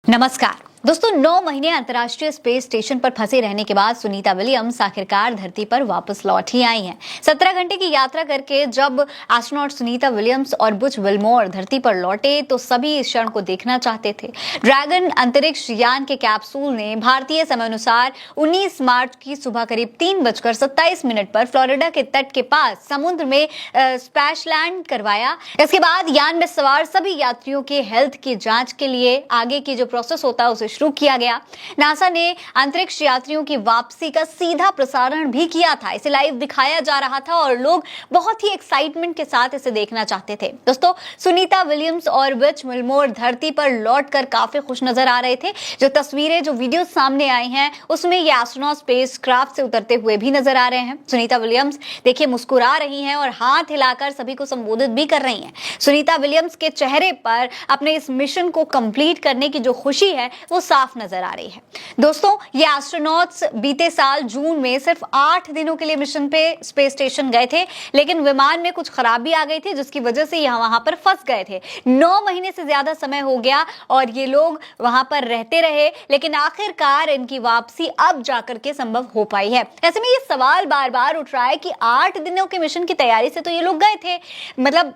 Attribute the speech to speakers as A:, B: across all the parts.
A: नमस्कार दोस्तों, 9 महीने अंतर्राष्ट्रीय स्पेस स्टेशन पर फंसे रहने के बाद सुनीता विलियम्स आखिरकार धरती पर वापस लौट ही आई हैं। 17 घंटे की यात्रा करके जब एस्ट्रोनॉट सुनीता विलियम्स और बुच विल्मोर धरती पर लौटे तो सभी इस क्षण को देखना चाहते थे। ड्रैगन अंतरिक्ष यान के कैप्सूल ने भारतीय समय अनुसार 19 मार्च की सुबह करीब 3:27 पर फ्लोरिडा के तट के पास समुद्र में स्पैश लैंड करवाया। इसके बाद यान में सवार सभी यात्रियों के हेल्थ की जांच के लिए आगे की जो प्रोसेस होता है उसे शुरू किया गया। नासा ने अंतरिक्ष यात्रियों की वापसी का सीधा प्रसारण भी किया था। इसे लाइव दिखाया जा रहा था और लोग बहुत ही एक्साइटमेंट के साथ इसे देखना चाहते थे। दोस्तों, सुनीता विलियम्स और बुच विल्मोर धरती पर लौटकर काफी खुश नजर आ रहे थे। जो तस्वीरें, जो वीडियो सामने आई हैं, उसमें ये एस्ट्रोनॉट स्पेस क्राफ्ट से उतरते हुए भी नजर आ रहे हैं। सुनीता विलियम्स देखिए मुस्कुरा रही हैं और हाथ हिलाकर सभी को संबोधित भी कर रही हैं। सुनीता विलियम्स के चेहरे पर अपने इस मिशन को कंप्लीट करने की जो खुशी है वो साफ नजर आ रही है। दोस्तों, ये एस्ट्रोनॉट्स बीते साल जून में सिर्फ 8 दिनों के लिए मिशन पे स्पेस स्टेशन गए थे, लेकिन विमान में कुछ खराबी आ गई थी जिसकी वजह से यहाँ वहां पर फंस गए थे। 9 महीने से ज्यादा समय हो गया और ये लोग वहां पर रहते रहे, लेकिन आखिरकार इनकी वापसी अब जाकर के संभव हो पाई है। ऐसे में ये सवाल बार बार उठ रहा है कि 8 दिनों के मिशन की तैयारी से तो ये लोग गए थे, मतलब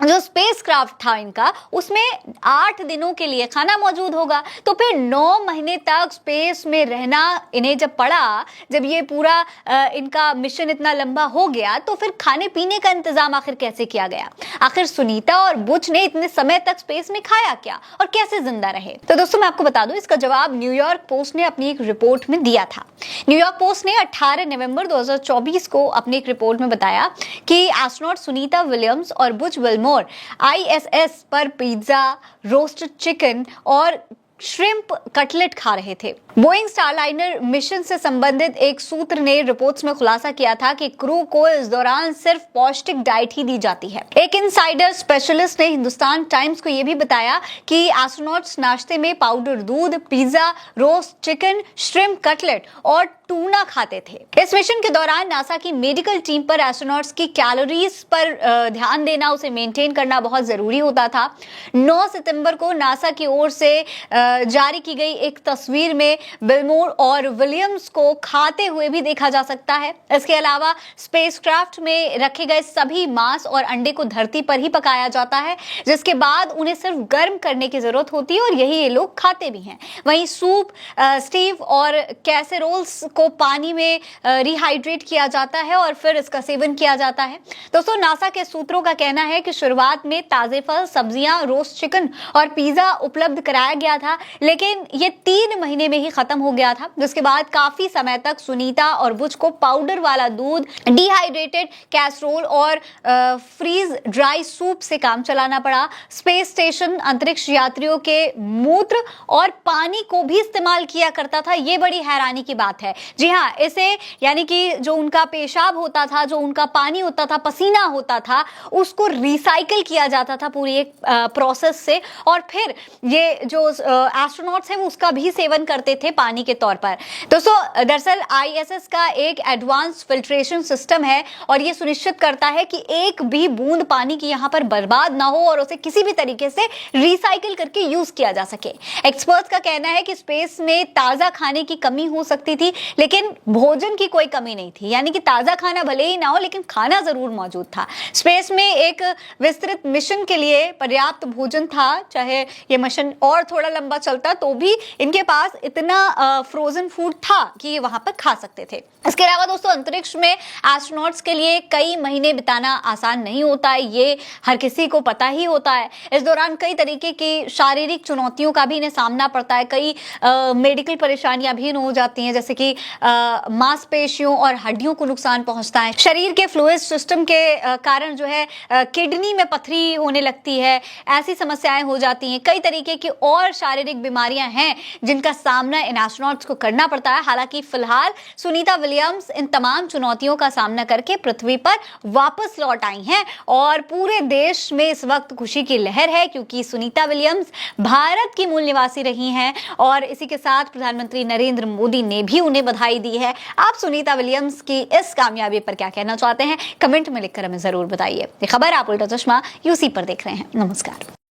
A: जो स्पेस क्राफ्ट था इनका, उसमें 8 दिनों के लिए खाना मौजूद होगा, तो फिर 9 महीने तक स्पेस में रहना इन्हें जब पड़ा, जब ये पूरा इनका मिशन इतना लंबा हो गया, तो फिर खाने पीने का इंतजाम आखिर कैसे किया गया? आखिर सुनीता और बुच ने इतने समय तक स्पेस में खाया क्या और कैसे जिंदा रहे? तो दोस्तों, मैं आपको बता दूं, इसका जवाब न्यूयॉर्क पोस्ट ने अपनी एक रिपोर्ट में दिया था। न्यूयॉर्क पोस्ट ने 18 नवंबर 2024 को अपनी एक रिपोर्ट में बताया कि एस्ट्रोनॉट सुनीता विलियम्स और बुच विल्मोर ISS पर पिज्जा, रोस्टेड चिकन और श्रिम्प कटलेट खा रहे थे। बोइंग स्टारलाइनर मिशन से संबंधित एक सूत्र ने रिपोर्ट्स में खुलासा किया था कि क्रू को इस दौरान सिर्फ पौष्टिक डाइट ही दी जाती है। एक इनसाइडर स्पेशलिस्ट ने हिंदुस्तान टाइम्स को यह भी बताया कि एस्ट्रोनॉट्स नाश्ते में पाउडर दूध, pizza, roast chicken, shrimp cutlet और टूना खाते थे। इस मिशन के दौरान नासा की मेडिकल टीम पर एस्ट्रोनॉट्स की कैलोरीज पर ध्यान देना, उसे मेंटेन करना बहुत जरूरी होता था। 9 सितंबर को नासा की ओर से जारी की गई एक तस्वीर में विल्मोर और विलियम्स को खाते हुए भी देखा जा सकता है। इसके अलावा स्पेसक्राफ्ट में रखे गए सभी मांस और अंडे को धरती पर ही पकाया जाता है, जिसके बाद उन्हें सिर्फ गर्म करने की जरूरत होती है और यही ये लोग खाते भी हैं। वहीं सूप, स्टीव और कैसेरोल्स को पानी में रिहाइड्रेट किया जाता है और फिर इसका सेवन किया जाता है। दोस्तों, नासा के सूत्रों का कहना है कि शुरुआत में ताजे फल, सब्जियां, रोस्ट चिकन और पिज्जा उपलब्ध कराया गया था, लेकिन ये 3 महीने में ही खत्म हो गया था, जिसके बाद काफी समय तक सुनीता और बुच को पाउडर वाला दूध, डिहाइड्रेटेड कैसरोल और फ्रीज ड्राई सूप से काम चलाना पड़ा। स्पेस स्टेशन अंतरिक्ष यात्रियों के मूत्र और पानी को भी इस्तेमाल किया करता था। ये बड़ी हैरानी की बात है। जी हाँ, इसे यानी कि जो उनका पेशाब होता था, जो उनका पानी होता था, पसीना होता था, उसको रिसाइकिल किया जाता था पूरी एक प्रोसेस से, और फिर ये जो एस्ट्रोनॉट्स हैं वो उसका भी सेवन करते थे पानी के तौर पर। दोस्तों, दरअसल ISS का एक एडवांस फिल्ट्रेशन सिस्टम है और ये सुनिश्चित करता है कि एक भी बूंद पानी की यहाँ पर बर्बाद ना हो और उसे किसी भी तरीके से रिसाइकिल करके यूज किया जा सके। एक्सपर्ट्स का कहना है कि स्पेस में ताजा खाने की कमी हो सकती थी, लेकिन भोजन की कोई कमी नहीं थी। यानी कि ताजा खाना भले ही ना हो, लेकिन खाना जरूर मौजूद था। स्पेस में एक विस्तृत मिशन के लिए पर्याप्त भोजन था। चाहे ये मिशन और थोड़ा लंबा चलता तो भी इनके पास इतना फ्रोजन फूड था कि ये वहां पर खा सकते थे। इसके अलावा दोस्तों, अंतरिक्ष में एस्ट्रोनॉट्स के लिए कई महीने बिताना आसान नहीं होता है, ये हर किसी को पता ही होता है। इस दौरान कई तरीके की शारीरिक चुनौतियों का भी इन्हें सामना पड़ता है। कई मेडिकल परेशानियां भी हो जाती हैं, जैसे कि मांसपेशियों और हड्डियों को नुकसान पहुंचता है। शरीर के फ्लूइड सिस्टम के कारण जो है किडनी में पथरी होने लगती है, ऐसी समस्याएं हो जाती हैं। कई तरीके की और शारीरिक बीमारियां हैं जिनका सामना इन एस्ट्रोनॉट्स को करना पड़ता है। हालांकि फिलहाल सुनीता विलियम्स इन तमाम चुनौतियों का सामना करके पृथ्वी पर वापस लौट आई हैं और पूरे देश में इस वक्त खुशी की लहर है, क्योंकि सुनीता विलियम्स भारत की मूल निवासी रही हैं और इसी के साथ प्रधानमंत्री नरेंद्र मोदी ने भी उन्हें बधाई दी है। आप सुनीता विलियम्स की इस कामयाबी पर क्या कहना चाहते हैं? कमेंट में लिखकर हमें जरूर बताइए। ये खबर आप उल्टा चश्मा यूसी पर देख रहे हैं। नमस्कार।